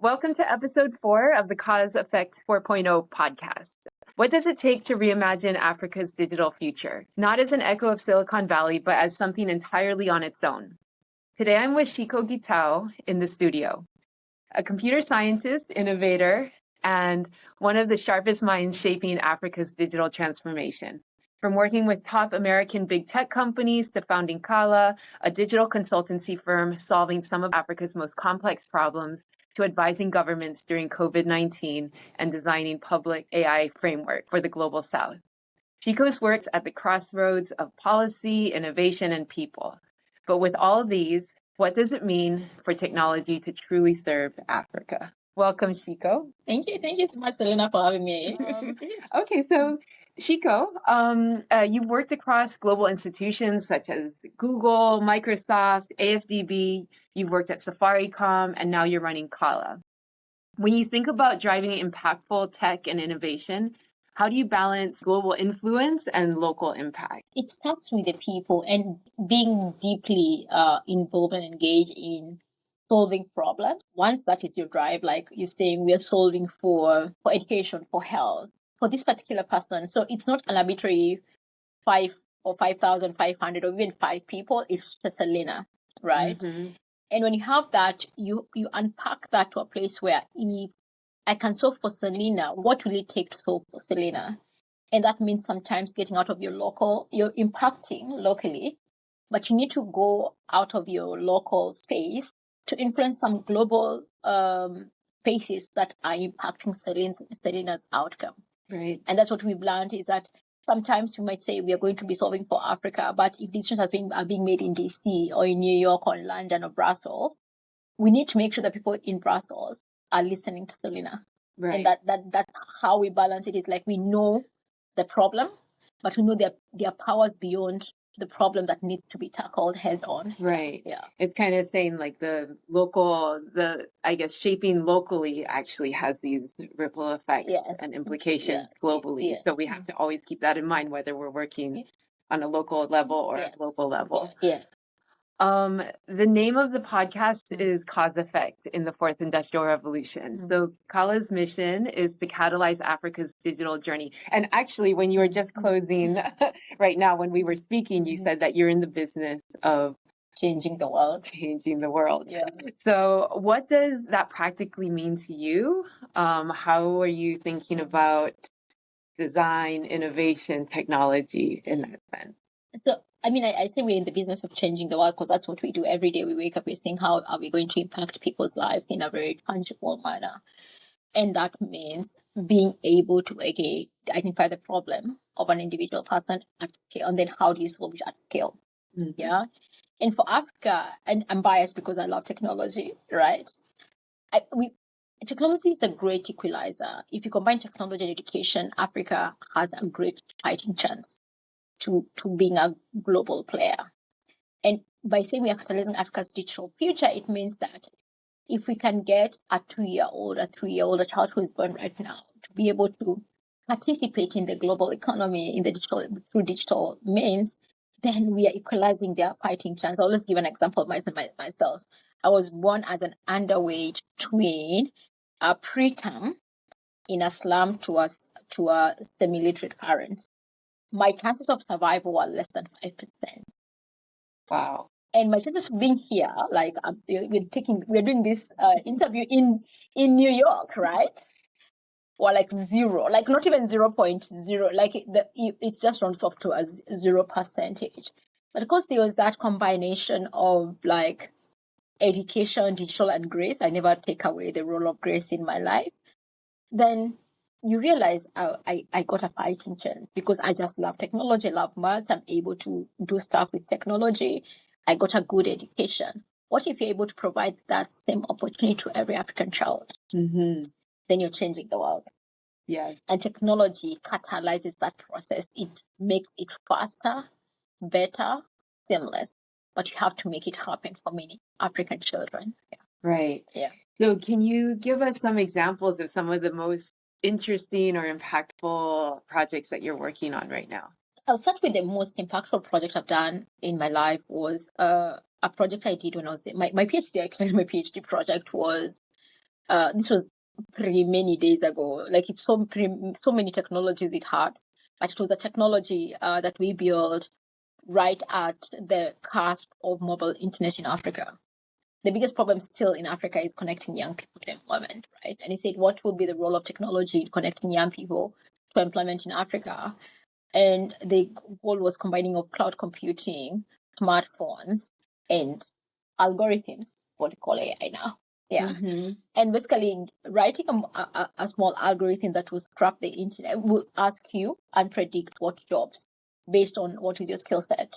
Welcome to episode 4 of the Cause Effect 4.0 podcast. What does it take to reimagine Africa's digital future? Not as an echo of Silicon Valley, but as something entirely on its own. Today, I'm with Shikoh Gitau in the studio, a computer scientist, innovator, and one of the sharpest minds shaping Africa's digital transformation. From working with top American big tech companies to founding Qhala, a digital consultancy firm solving some of Africa's most complex problems, to advising governments during COVID-19 and designing public AI framework for the global South. Shiko's works at the crossroads of policy, innovation, and people. But with all of these, what does it mean for technology to truly serve Africa? Welcome, Shikoh. Thank you. Thank you so much, Celina, for having me. Okay, so Shikoh, you've worked across global institutions such as Google, Microsoft, AFDB. You've worked at Safaricom, and now you're running Qhala. When you think about driving impactful tech and innovation, how do you balance global influence and local impact? It starts with the people and being deeply involved and engaged in solving problems. Once that is your drive, like you're saying, we are solving for education, for health, for this particular person. So it's not an arbitrary 5 or 5,500 or even 5 people. It's just Celina, right? Mm-hmm. And when you have that, you unpack that to a place where if I can solve for Celina, what will it take to solve for Celina? And that means sometimes getting out of your local, you're impacting locally, but you need to go out of your local space to influence some global spaces that are impacting Celina's outcome. Right. And that's what we've learned is that sometimes we might say we are going to be solving for Africa, but if decisions are being made in DC or in New York or in London or Brussels, we need to make sure that people in Brussels are listening to Celina. Right. And that's how we balance it. It's like we know the problem, but we know there are powers beyond the problem that needs to be tackled head on. Right. Yeah. It's kind of saying like I guess shaping locally actually has these ripple effects and implications globally. So we have to always keep that in mind, whether we're working on a local level or a global level. Yeah. The name of the podcast is Cause Effect in the Fourth Industrial Revolution. So Qhala's mission is to catalyze Africa's digital journey. And actually, when you were just closing right now, when we were speaking, you said that you're in the business of changing the world. Yeah. So what does that practically mean to you? How are you thinking about design, innovation, technology in that sense? So, I mean, I say we're in the business of changing the world because that's what we do every day. We wake up, we're saying, how are we going to impact people's lives in a very tangible manner? And that means being able to identify the problem of an individual person at scale, and then how do you solve it at scale? Mm-hmm. Yeah. And for Africa, and I'm biased because I love technology, right? Technology is a great equalizer. If you combine technology and education, Africa has a great fighting chance to being a global player. And by saying we are catalyzing Africa's digital future, it means that if we can get a 2-year-old, a 3-year-old, a child who is born right now to be able to participate in the global economy through digital means, then we are equalizing their fighting chance. I'll just give an example of myself. I was born as an underweight twin, a preterm in a slum to a semi-literate parent. My chances of survival were less than 5%. Wow. And my chances of being here, like we're doing this interview in New York, right? Were like 0, like not even 0.0, like it just runs up to a 0%. But of course, there was that combination of like education, digital, and grace. I never take away the role of grace in my life. Then you realize I got a fighting chance because I just love technology, love maths. I'm able to do stuff with technology. I got a good education. What if you're able to provide that same opportunity to every African child? Mm-hmm. Then you're changing the world. Yeah. And technology catalyzes that process. It makes it faster, better, seamless. But you have to make it happen for many African children. Yeah. Right. Yeah. So can you give us some examples of some of the most interesting or impactful projects that you're working on right now? I'll start with the most impactful project I've done in my life was a project I did when I was my PhD. Actually, my PhD project was this was pretty many days ago. Like it's so many technologies it had, but it was a technology that we built right at the cusp of mobile internet in Africa. The biggest problem still in Africa is connecting young people to employment, right? And he said, what will be the role of technology in connecting young people to employment in Africa? And the goal was combining of cloud computing, smartphones, and algorithms, what we call AI now. Yeah. Mm-hmm. And basically writing a small algorithm that will scrap the internet, will ask you and predict what jobs based on what is your skill set,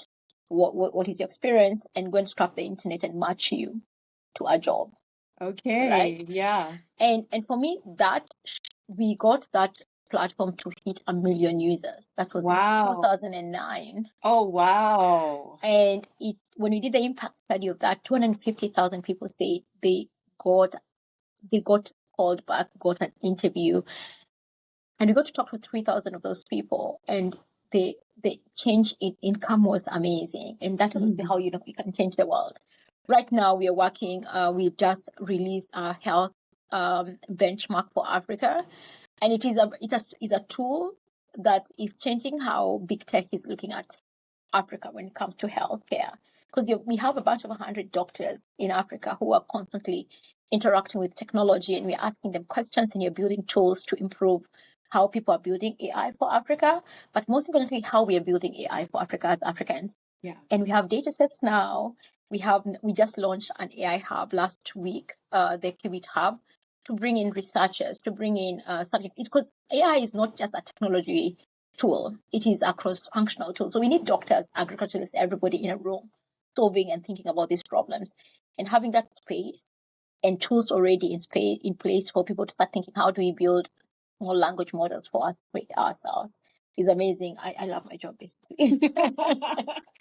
what is your experience, and go and scrap the internet and match you to a job. Okay. Right? Yeah. And for me, that we got that platform to hit 1 million users. That was Wow. 2009. Oh, wow. And when we did the impact study of that, 250,000 people say they got called back, got an interview, and we got to talk to 3,000 of those people, and the change in income was amazing, and that was how you can change the world. Right now, we are working. We've just released a health benchmark for Africa, and it is a tool that is changing how big tech is looking at Africa when it comes to healthcare. Because we have a bunch of 100 doctors in Africa who are constantly interacting with technology, and we're asking them questions, and you're building tools to improve how people are building AI for Africa, but most importantly, how we are building AI for Africa as Africans. Yeah. And we have data sets now. We just launched an AI hub last week, the Qubit Hub, to bring in researchers, to bring in subject. It's because AI is not just a technology tool. It is a cross-functional tool. So we need doctors, agriculturalists, everybody in a room solving and thinking about these problems, and having that space and tools already in place for people to start thinking, how do we build small language models for us ourselves, is amazing. I love my job, basically.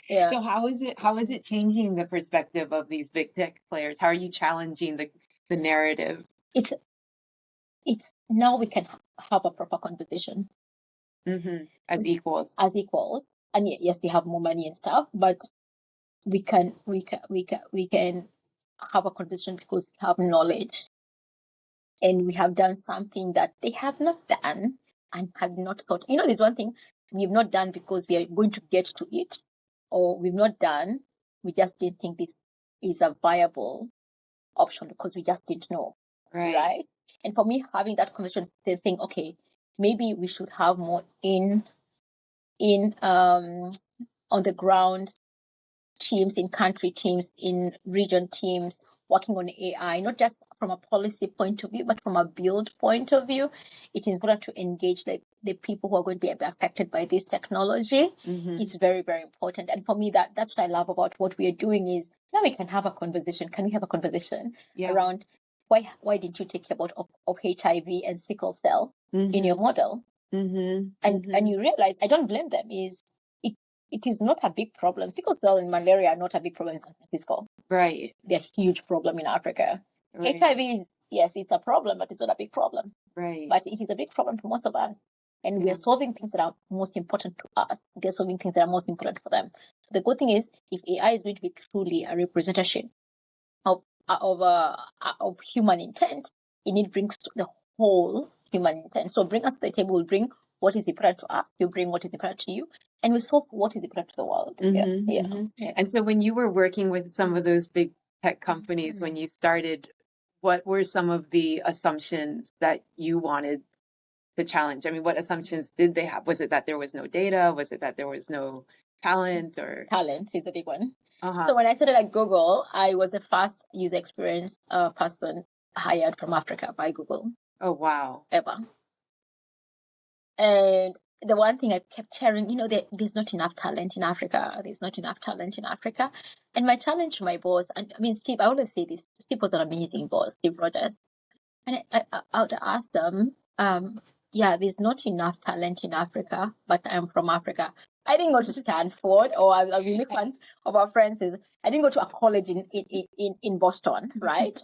Yeah. So how is it changing the perspective of these big tech players? How are you challenging the narrative? It's now we can have a proper conversation. Mm-hmm. As equals. And yes, they have more money and stuff, but we can have a conversation because we have knowledge, and we have done something that they have not done and have not thought. There's one thing we've not done because we are going to get to it, or we've not done, we just didn't think this is a viable option because we just didn't know. Right? And for me, having that conversation, saying, okay, maybe we should have more in on the ground teams, in country teams, in region teams, working on AI, not just from a policy point of view, but from a build point of view. It is important to engage the people who are going to be affected by this technology. It's very, very important. And for me, that's what I love about what we are doing is now we can have a conversation. Can we have a conversation around why didn't you take care of HIV and sickle cell in your model? And you realize, I don't blame them, it is not a big problem. Sickle cell and malaria are not a big problem in San Francisco. Right. They're a huge problem in Africa. Right. HIV is, yes, it's a problem, but it's not a big problem. Right. But it is a big problem for most of us. And we are solving things that are most important to us. They're solving things that are most important for them. The good thing is, if AI is going to be truly a representation of human intent, it brings the whole human intent. So bring us to the table, we'll bring what is important to us, you bring what is important to you, and we solve what is important to the world. Yeah. And so when you were working with some of those big tech companies, when you started, what were some of the assumptions that you wanted to challenge? I mean, what assumptions did they have? Was it that there was no data? Was it that there was no talent? Or talent is the big one. So when I started at Google, I was the first user experience person hired from Africa by Google. Oh, wow. Ever. And the one thing I kept hearing, there's not enough talent in Africa. There's not enough talent in Africa. And my challenge to my boss, and I mean, Steve, I always say this, Steve was an amazing boss, Steve Rogers. And I would ask them, there's not enough talent in Africa, but I'm from Africa. I didn't go to Stanford, or a unique one of our friends is, I didn't go to a college in Boston, right?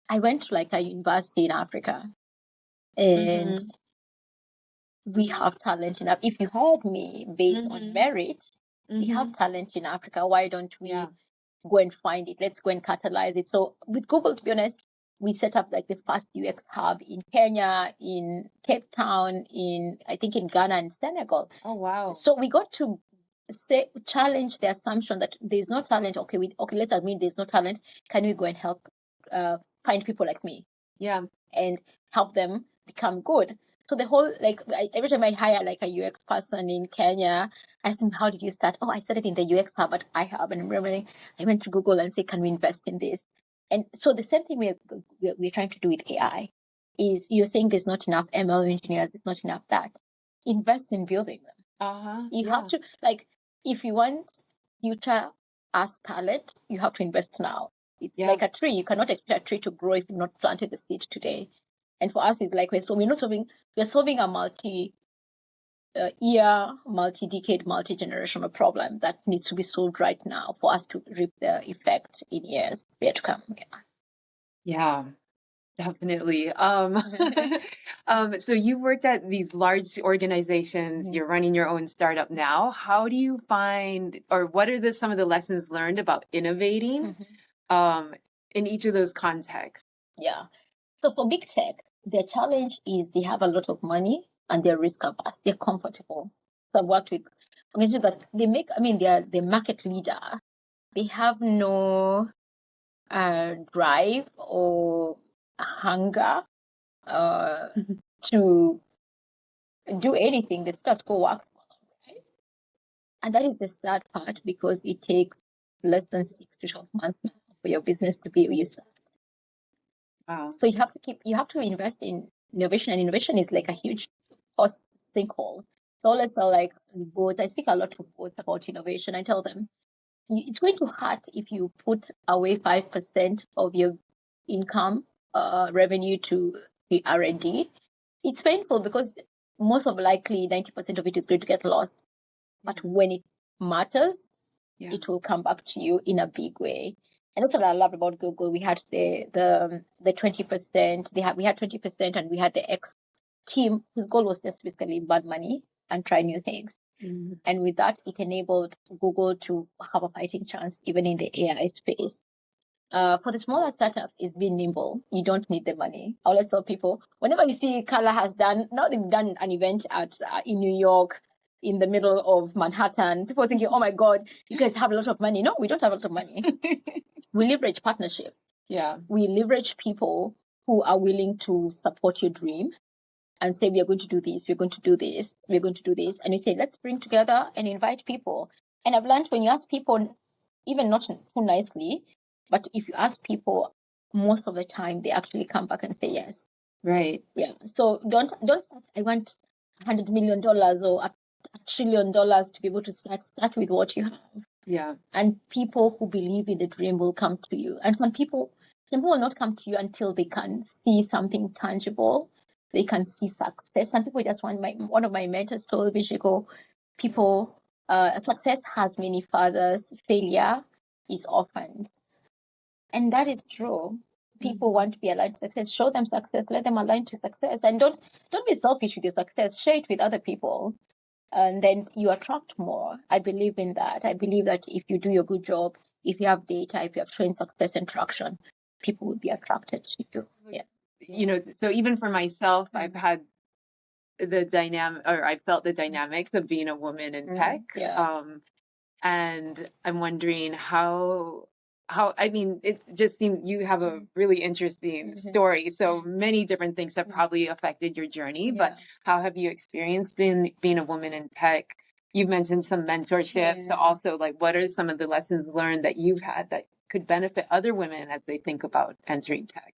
I went to like a university in Africa. And we have talent enough. If you hired me based on merit, we have talent in Africa. Why don't we go and find it? Let's go and catalyze it. So with Google, to be honest, We set up like the first UX hub in Kenya, in Cape Town, I think in Ghana and Senegal. Oh, wow. So we got to challenge the assumption that there's no talent. Okay, let's admit there's no talent. Can we go and help find people like me? Yeah. And help them become good. So the whole, like, every time I hire like a UX person in Kenya, I ask them, how did you start? Oh, I started in the UX hub at iHub. And remembering, I went to Google and say, can we invest in this? And so the same thing we're trying to do with AI is, you're saying there's not enough ML engineers, there's not enough that. Invest in building them. You have to, like, if you want future as talent, you have to invest now. It's like a tree. You cannot expect a tree to grow if you've not planted the seed today. And for us, it's like we're solving a multi-year, multi-decade, multi-generational problem that needs to be solved right now for us to reap the effect in years to come. Yeah, definitely. So you worked at these large organizations. You're running your own startup now. How do you find, or what are some of the lessons learned about innovating in each of those contexts? Yeah. So for big tech, their challenge is they have a lot of money and they're risk averse. They're comfortable. So I've worked with organizations that they're the market leader. They have no drive or hunger to do anything. The status quo works for them, right? And that is the sad part, because it takes less than 6 to 12 months for your business to be used. Wow. So you have to invest in innovation, and innovation is like a huge cost sinkhole. So let's tell like both. I speak a lot to both about innovation. I tell them it's going to hurt if you put away 5% of your income revenue to the R&D. It's painful because most of likely 90% of it is going to get lost. But when it matters, it will come back to you in a big way. And that's what I loved about Google. We had the 20%. We had 20%, and we had the X team whose goal was just basically burn money and try new things. And with that, it enabled Google to have a fighting chance even in the AI space. For the smaller startups, it's being nimble. You don't need the money. I always tell people, whenever you see Qhala has done, now they've done an event in New York, in the middle of Manhattan, people are thinking, oh my God, you guys have a lot of money. No, we don't have a lot of money. We leverage partnership. Yeah. We leverage people who are willing to support your dream and say, we are going to do this, we're going to do this, we're going to do this. And we say, let's bring together and invite people. And I've learned when you ask people, even not too nicely, but if you ask people, most of the time they actually come back and say yes. Right. Yeah. So don't start, I want $100 million or $1 trillion to be able to start with what you have. Yeah. And people who believe in the dream will come to you. And some people will not come to you until they can see something tangible. They can see success. Some people just want, one of my mentors told me, Shiko, success has many fathers, failure is orphaned. And that is true. People want to be aligned to success. Show them success. Let them align to success. And don't be selfish with your success. Share it with other people. And then you attract more. I believe in that. I believe that if you do your good job, if you have data, if you have shown success and traction, people will be attracted to you. Yeah. So even for myself, I've had I felt the dynamics of being a woman in tech. Yeah. And I'm wondering how it just seems you have a really interesting story. So many different things have probably affected your journey, but how have you experienced being a woman in tech? You've mentioned some mentorships. So also, like, what are some of the lessons learned that you've had that could benefit other women as they think about entering tech?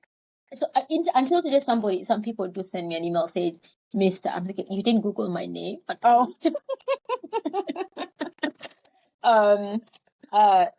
So until today, some people do send me an email saying, Mr. I'm like, you didn't Google my name. But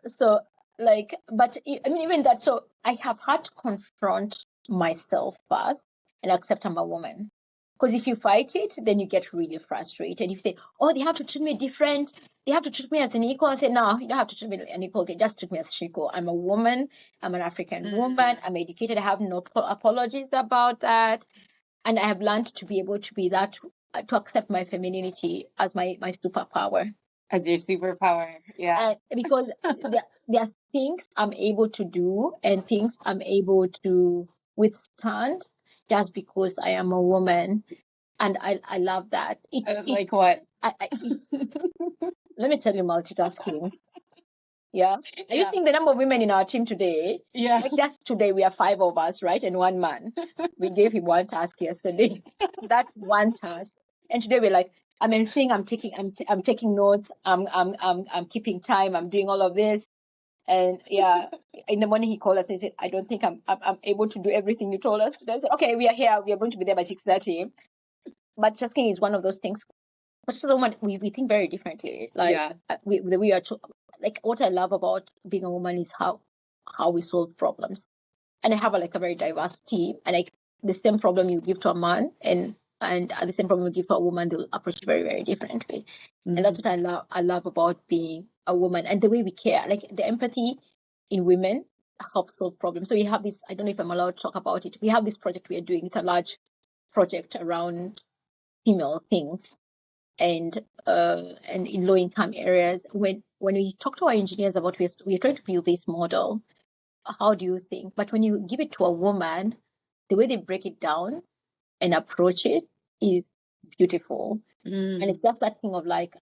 so like, but I mean, even that, so I have had to confront myself first and accept I'm a woman. Because if you fight it, then you get really frustrated. You say, oh, they have to treat me different. They have to treat me as an equal. I say, no, you don't have to treat me as an equal. They just treat me as Shiko. I'm a woman. I'm an African woman. I'm educated. I have no apologies about that. And I have learned to be able to be that, to accept my femininity as my superpower. As your superpower, yeah. Because there are things I'm able to do and things I'm able to withstand just because I am a woman. And I love that. Like what? Let me tell you, multitasking. Yeah. Are you seeing the number of women in our team today? Yeah. Like just today, we are 5 of us, right? And 1 man. We gave him 1 task yesterday. That 1 task. And today we're like, I'm saying I'm taking notes. I'm keeping time. I'm doing all of this. And yeah, in the morning he called us and said, I don't think I'm able to do everything you told us today. I said, okay, we are here. We are going to be there by 6:30. But tasking is one of those things. But as a woman, we think very differently. Like we are like what I love about being a woman is how we solve problems. And I have a very diverse team, and like the same problem you give to a man and the same problem you give to a woman, they'll approach it very, very differently. Mm-hmm. And that's what I love about being a woman and the way we care. Like the empathy in women helps solve problems. So we have this, I don't know if I'm allowed to talk about it. We have this project we are doing. It's a large project around female things and in low income areas. When we talk to our engineers about this, we're trying to build this model. How do you think? But when you give it to a woman, the way they break it down and approach it is beautiful. And it's just that thing of like,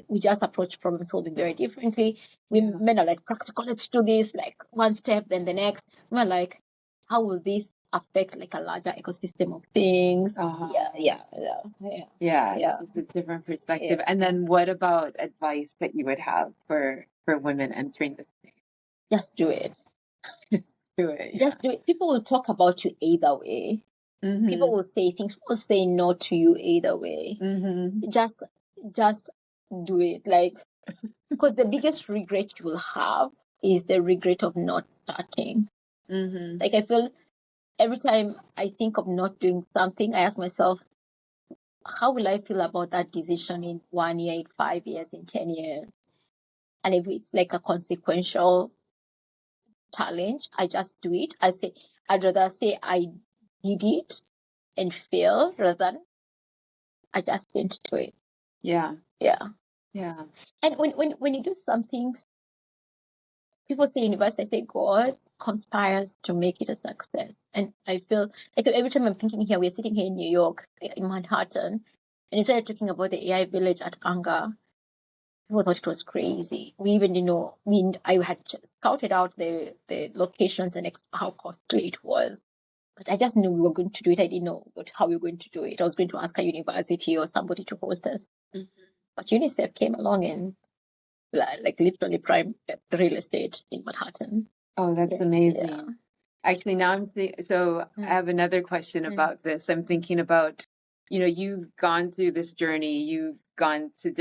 we just approach problem solving very differently. Men are like practical, let's do this, like one step, then the next. We're like, how will this affect like a larger ecosystem of things? It's a different perspective. And then what about advice that you would have for women entering this space? Just do it. Do it. Just do it. People will talk about you either way. Mm-hmm. People will say things. People will say no to you either way. Mm-hmm. Just do it. Like, because the biggest regret you will have is the regret of not starting. Mm-hmm. Like, I feel every time I think of not doing something, I ask myself, how will I feel about that decision in 1 year, in 5 years, in 10 years? And if it's like a consequential challenge, I just do it. I'd rather say I did it and fail rather than I just didn't do it. Yeah. And when you do something, people say universe, I say God conspires to make it a success. And I feel like every time I'm thinking here, we're sitting here in New York, in Manhattan, and instead of talking about the AI village at Anga, people thought it was crazy. We even didn't know. I had scouted out the locations and how costly it was. But I just knew we were going to do it. I didn't know how we were going to do it. I was going to ask a university or somebody to host us. Mm-hmm. But UNICEF came along and like literally prime real estate in Manhattan. Oh, that's amazing. Yeah. Actually, now I have another question about this. I'm thinking about, you've gone through this journey. You've gone to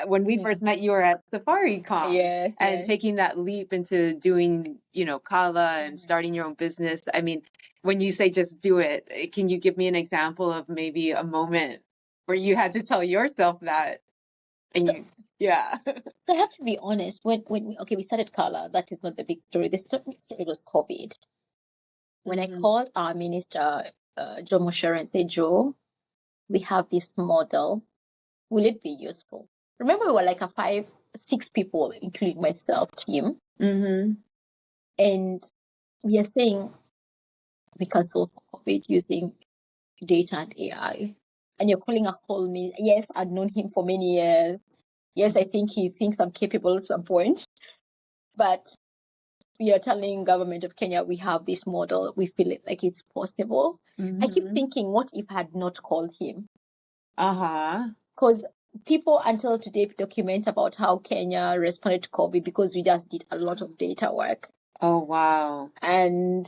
when we first met, you were at SafariCon. Yes. And taking that leap into doing, Qhala and starting your own business. I mean, when you say just do it, can you give me an example of maybe a moment where you had to tell yourself that? And yeah. So I have to be honest. When we started Qhala, that is not the big story. The big story was COVID. When I called our minister, Joe Mosher, and said, Joe, we have this model. Will it be useful? Remember, we were like a 5-6 people, including myself, team. Mm-hmm. And we are saying we can solve COVID using data and AI. And you're calling a whole me. Yes, I'd known him for many years. Yes, I think he thinks I'm capable at some point. But we are telling government of Kenya we have this model. We feel it like it's possible. Mm-hmm. I keep thinking, what if I had not called him? Because people until today document about how Kenya responded to COVID because we just did a lot of data work. Oh, wow. And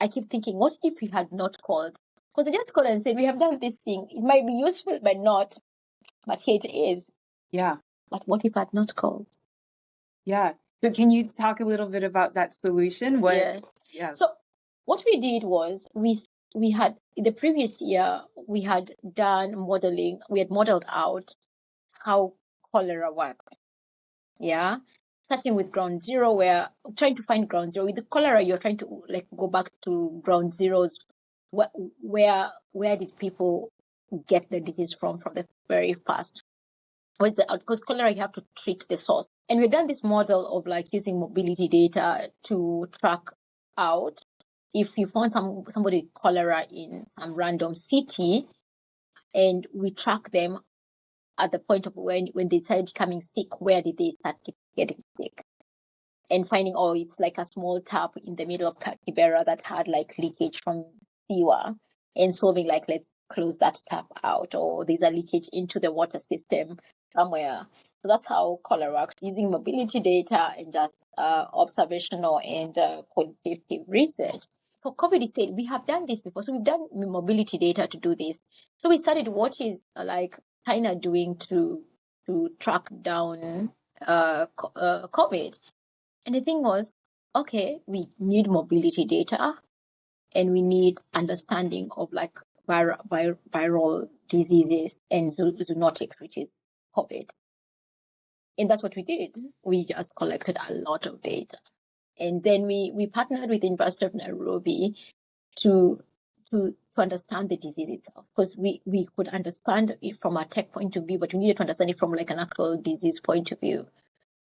I keep thinking, what if we had not called? Because I just called and said, we have done this thing. It might be useful, but not. But here it is. Yeah. But what if I had not called? Yeah. So can you talk a little bit about that solution? Yeah. So what we did was we had, in the previous year, we had done modeling. We had modeled out how cholera works. Yeah. Starting with ground zero, where trying to find ground zero. With the cholera, you're trying to like go back to ground zeros. Where did people get the disease from the very first? Because cholera, you have to treat the source. And we've done this model of like using mobility data to track out if you found somebody with cholera in some random city, and we track them at the point of when they started becoming sick, where did they start getting sick? And finding, oh, it's like a small tap in the middle of Kibera that had like leakage from sewer, and solving like, let's close that tap out, or there's a leakage into the water system somewhere. So that's how cholera works, using mobility data and just observational and quantitative research. For COVID state, we have done this before. So we've done mobility data to do this. So we studied what is like China doing to track down COVID. And the thing was, okay, we need mobility data, and we need understanding of like viral diseases and zoonotics, which is COVID. And that's what we did. We just collected a lot of data. And then we partnered with the University of Nairobi to understand the disease itself, because we could understand it from a tech point of view, but we needed to understand it from like an actual disease point of view,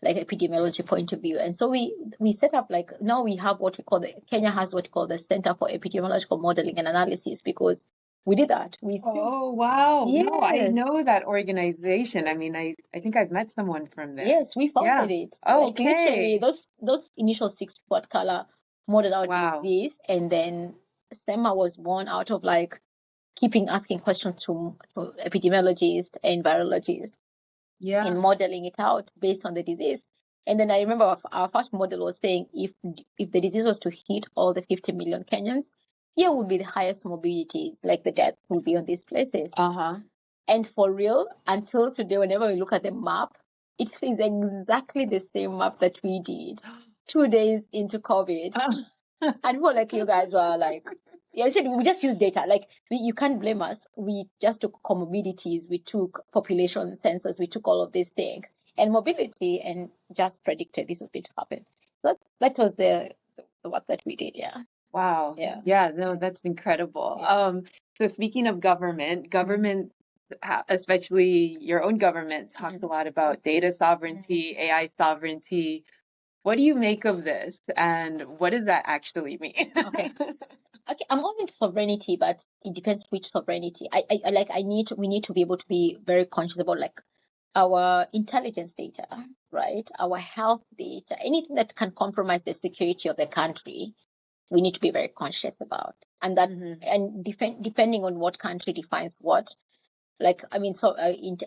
like epidemiology point of view. And so we set up, like, now we have what we call Kenya has what we call the Center for Epidemiological Modeling and Analysis, because we did that. Oh, wow. Yes. No, I know that organization. I mean, I think I've met someone from there. Yes, we founded it. Oh, like, literally, those initial 6 people at Qhala modeled out Wow. disease, and then SEMA was born out of like keeping asking questions to epidemiologists and virologists, and modeling it out based on the disease. And then I remember our first model was saying, if the disease was to hit all the 50 million Kenyans, here would be the highest morbidity, like the death will be on these places. And for real, until today, whenever we look at the map, it is exactly the same map that we did 2 days into COVID. And people like you guys were like, yeah, I said we just use data. Like, you can't blame us. We just took comorbidities, we took population census, we took all of these things and mobility, and just predicted this was going to happen. So that was the work that we did. Yeah. Wow. Yeah. No, that's incredible. Yeah. So speaking of government, especially your own government, talks a lot about data sovereignty, AI sovereignty. What do you make of this, and what does that actually mean? Okay, I'm all into sovereignty, but it depends which sovereignty. We need to be able to be very conscious about like our intelligence data, right? Our health data, anything that can compromise the security of the country, we need to be very conscious about. And that, and depending on what country defines what, like, I mean, so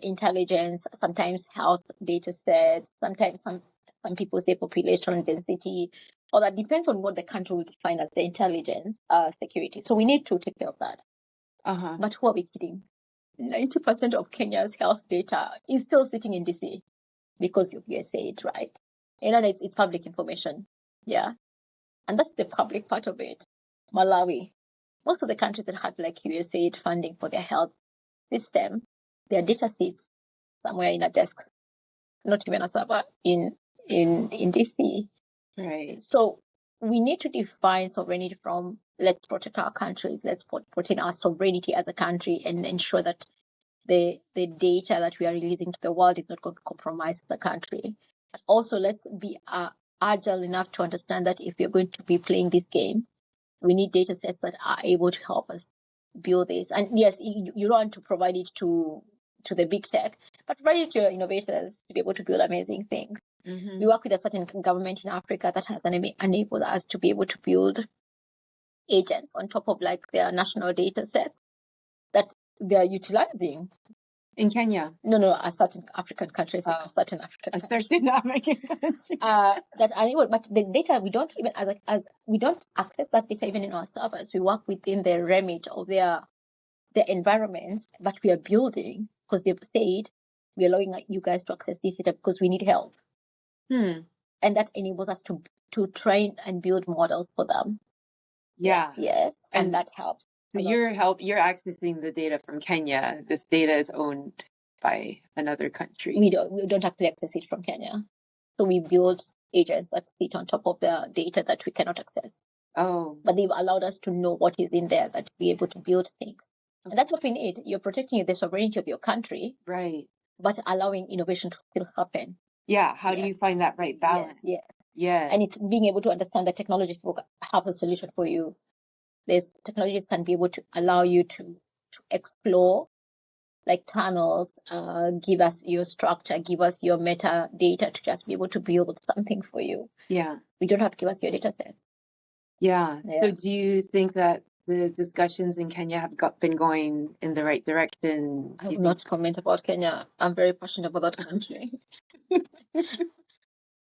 intelligence, sometimes health data sets, sometimes some people say population density, or that depends on what the country will define as the intelligence security. So we need to take care of that. But who are we kidding? 90% of Kenya's health data is still sitting in DC because of USAID, right? And it's public information. Yeah. And that's the public part of it. Malawi, most of the countries that had like USAID funding for their health system, their data sits somewhere in a desk, not even a server in DC. Right. So we need to define sovereignty from, let's protect our countries, let's protect our sovereignty as a country, and ensure that the data that we are releasing to the world is not going to compromise the country. Also, let's be agile enough to understand that if we're going to be playing this game, we need data sets that are able to help us build this. And yes, you don't want to provide it to the big tech, but provide it to your innovators to be able to build amazing things. We work with a certain government in Africa that has enabled us to be able to build agents on top of like their national data sets that they are utilizing. In Kenya? No, a certain African countries, a certain African country. That enable, but the data we don't even we don't access that data even in our servers. We work within the remit of their environments, but we are building because they've said we're allowing you guys to access this data because we need help. And that enables us to train and build models for them. Yeah. Yes. And that helps. So you're accessing the data from Kenya. This data is owned by another country. We don't actually access it from Kenya. So we build agents that sit on top of the data that we cannot access. Oh. But they've allowed us to know what is in there, that be able to build things. Okay. And that's what we need. You're protecting the sovereignty of your country. Right. But allowing innovation to still happen. Yeah. How do you find that right balance? Yeah. And it's being able to understand that technology will have a solution for you. These technologies can be able to allow you to explore like tunnels, give us your structure, give us your metadata to just be able to build something for you. Yeah. We don't have to give us your data sets. Yeah. So do you think that the discussions in Kenya have been going in the right direction? I will not comment about Kenya. I'm very passionate about that country.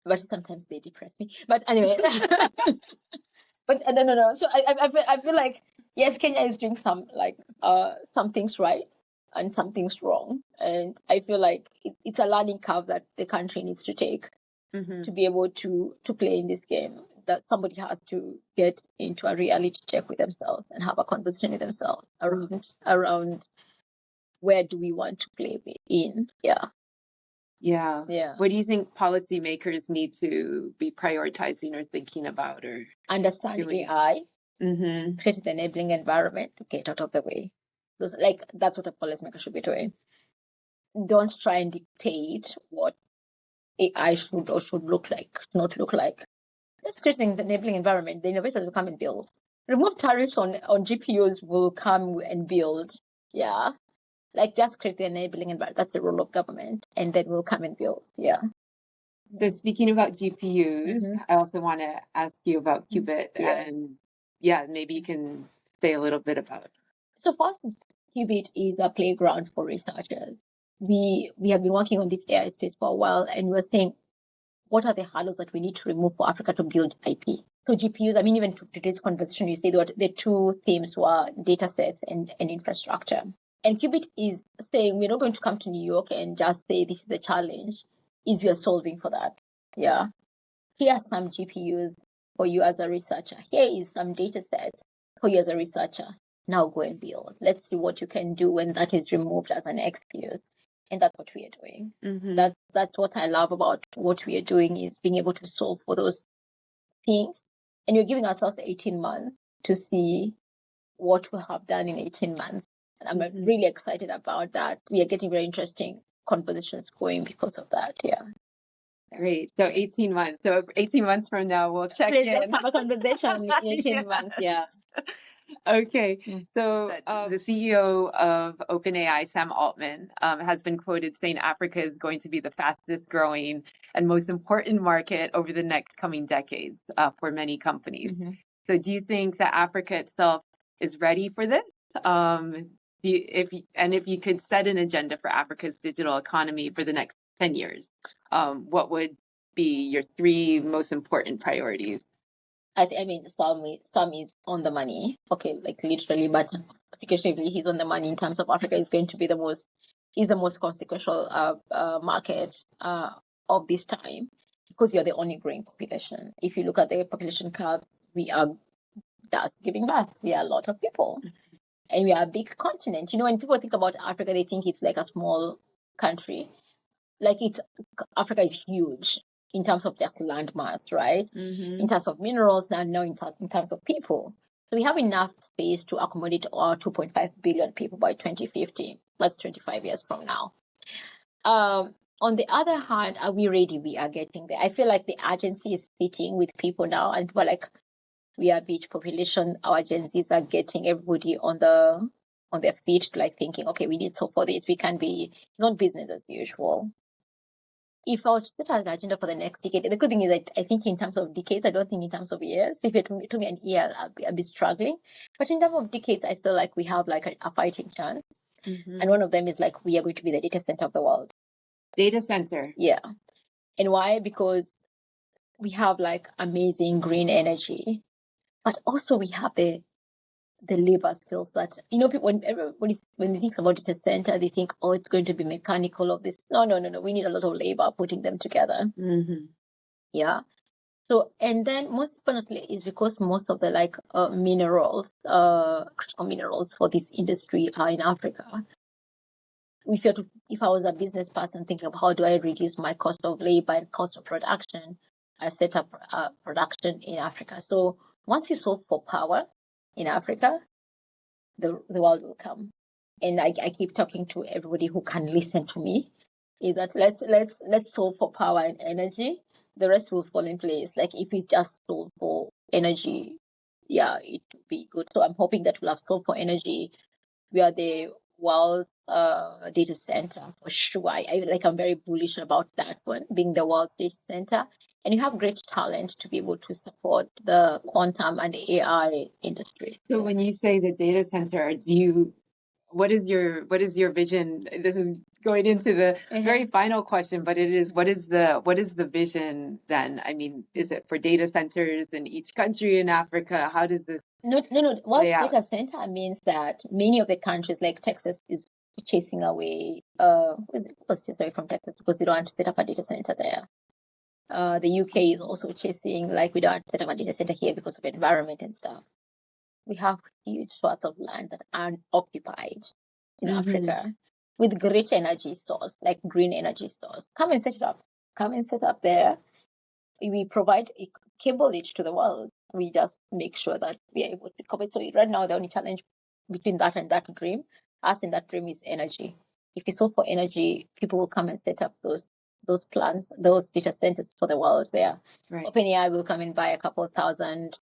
But sometimes they depress me. But anyway. But no. So I feel like, yes, Kenya is doing some things right and some things wrong. And I feel like it's a learning curve that the country needs to take to be able to play in this game. That somebody has to get into a reality check with themselves and have a conversation with themselves around where do we want to play in. Yeah. What do you think policymakers need to be prioritizing or thinking about or understand doing? AI, create the enabling environment to get out of the way. That's what a policymaker should be doing. Don't try and dictate what AI should or should look like, not look like. Let's create the enabling environment. The innovators will come and build. Remove tariffs on GPUs will come and build. Yeah. Like just create the enabling environment. That's the role of government. And then we'll come and build. Yeah. So speaking about GPUs, I also want to ask you about Qubit. And maybe you can say a little bit about it. So first, Qubit is a playground for researchers. We have been working on this AI space for a while, and we're saying, what are the hurdles that we need to remove for Africa to build IP? So GPUs, I mean, even to today's conversation, you say that the two themes were data sets and infrastructure. And Qubit is saying we're not going to come to New York and just say this is the challenge, is we are solving for that. Yeah. Here are some GPUs for you as a researcher. Here is some data sets for you as a researcher. Now go and build. Let's see what you can do when that is removed as an excuse. And that's what we are doing. That's what I love about what we are doing, is being able to solve for those things. And you're giving ourselves 18 months to see what we'll have done in 18 months. And I'm really excited about that. We are getting very interesting conversations going because of that. Yeah. Great. So 18 months. So 18 months from now, we'll check in. Let's have a conversation in 18 months. Yeah. Okay. So the CEO of OpenAI, Sam Altman, has been quoted saying Africa is going to be the fastest growing and most important market over the next coming decades for many companies. So do you think that Africa itself is ready for this? If you could set an agenda for Africa's digital economy for the next 10 years, what would be your three most important priorities? I mean, some is on the money. Okay, like literally, but applicatively, he's on the money in terms of Africa is going to be the most consequential market of this time, because you're the only growing population. If you look at the population curve, we are just giving birth. We are a lot of people, and we are a big continent. You know, when people think about Africa, they think it's like a small country. Like Africa is huge in terms of just land mass, right? In terms of minerals, and now in terms of people. So we have enough space to accommodate our 2.5 billion people by 2050. That's 25 years from now. On the other hand, are we ready? We are getting there. I feel like the agency is sitting with people now, and people are like, we are a beach population. Our agencies are getting everybody on their feet, like thinking, okay, we need so for this. We can be, it's not business as usual. If I was to set an agenda for the next decade, the good thing is that I think in terms of decades, I don't think in terms of years. If it took me an year, I'd be struggling. But in terms of decades, I feel like we have like a fighting chance. And one of them is like, we are going to be the data center of the world. Data center? Yeah. And why? Because we have like amazing green energy, but also we have the labor skills that, you know, people, when everybody, when they think about data center, they think, oh, it's going to be mechanical of this. No. We need a lot of labor putting them together. Yeah. So, and then most importantly is because most of the minerals, critical minerals for this industry are in Africa. If I was a business person thinking of how do I reduce my cost of labor and cost of production, I set up production in Africa. So once you solve for power in Africa, the world will come. And I keep talking to everybody who can listen to me, is that let's solve for power and energy. The rest will fall in place. Like if we just solve for energy, yeah, it would be good. So I'm hoping that we'll have solve for energy. We are the world's data center for sure. I'm very bullish about that one, being the world's data center. And you have great talent to be able to support the quantum and AI industry. So when you say the data center, what is your vision? This is going into the very final question, but it is what is the vision then? I mean, is it for data centers in each country in Africa? How does this No. World data center means that many of the countries, like Texas, is chasing away from Texas because they don't want to set up a data center there. The UK is also chasing, like, we don't want to set up a data center here because of environment and stuff. We have huge swaths of land that aren't occupied in Africa with great energy source, like green energy source. Come and set it up. Come and set up there. We provide a cable it to the world. We just make sure that we are able to cover it. So right now, the only challenge between that and that dream, us in that dream, is energy. If we solve for energy, people will come and set up those plants, those data centers for the world there. Right. OpenAI will come and buy a couple of thousand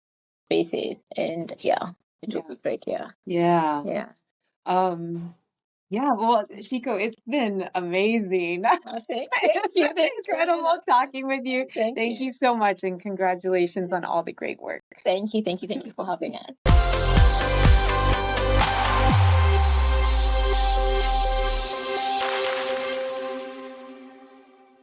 spaces, and it will be great. Yeah. Well, Shiko, it's been amazing. Thank you. It's incredible talking with you. Thank you so much, and congratulations on all the great work. Thank you for having us.